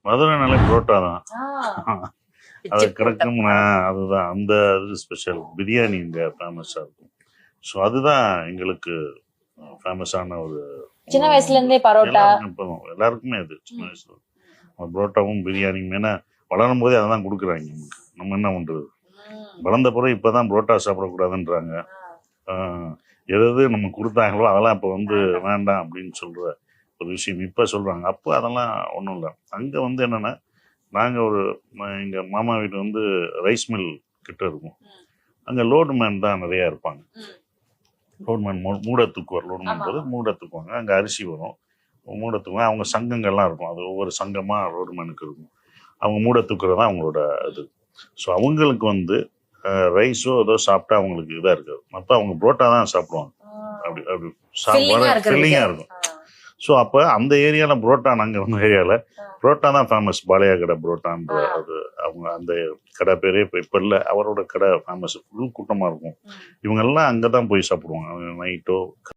மதுரைனாலே புரோட்டா தான். ஆ, அது பிச்சு போட்ட கிடக்கும். அதுதான் அந்த இது ஸ்பெஷல் பிரியாணி இங்கே ஃபேமஸாக இருக்கும். ஸோ அதுதான் எங்களுக்கு ஃபேமஸான ஒரு சின்ன உணவு வயசுல வந்து இருந்தே பரோட்டா. எல்லாருக்குமே அது சின்ன வயசுல புரோட்டாவும் பிரியாணியும். ஏன்னா வளரும் போதே அதை தான் கொடுக்குறாங்க நமக்கு. நம்ம என்ன பண்ணுறது, வளர்ந்த பிறகு இப்போ தான் புரோட்டா சாப்பிடக்கூடாதுன்றாங்க. எது நம்ம கொடுத்தாங்களோ அதெல்லாம் இப்போ வந்து வேண்டாம் அப்படின்னு சொல்கிற ஒரு விஷயம் இப்போ சொல்கிறாங்க. அப்போ அதெல்லாம் ஒன்றும் இல்லை. அங்கே வந்து என்னென்னா, நாங்கள் எங்கள் மாமா வீடு வந்து ரைஸ் மில் கிட்ட இருக்கும். அங்கே லோடு மேன் தான் நிறையா இருப்பாங்க. லோடு மேன் மூட தூக்குவார். லோடு மேன் போது மூட தூக்குவாங்க. அங்கே அரிசி வரும், மூட தூக்குவாங்க. அவங்க சங்கங்கள்லாம் இருக்கும். அது ஒவ்வொரு சங்கமாக லோடு மேனுக்கு இருக்கும். அவங்க மூட தூக்குறது தான் அவங்களோட இது. ஸோ அவங்களுக்கு வந்து ரைஸோ ஏதோ சாப்பிட்டா அவங்களுக்கு இதாக இருக்காது. அப்போ அவங்க புரோட்டா தான் சாப்பிடுவாங்க. அப்படி அப்படி ஃபில்லிங்காக இருக்கும். ஸோ அப்போ அந்த ஏரியாவில் புரோட்டா, நாங்கள் வந்த ஏரியாவில் புரோட்டா தான் ஃபேமஸ். பாளையா கடை புரோட்டான்ற அது அவங்க அந்த கடை பேரே இப்போ இல்லை. அவரோட கடை ஃபேமஸ். ஃபுல் கூட்டமாக இருக்கும். இவங்கெல்லாம் அங்கே தான் போய் சாப்பிடுவாங்க நைட்டோ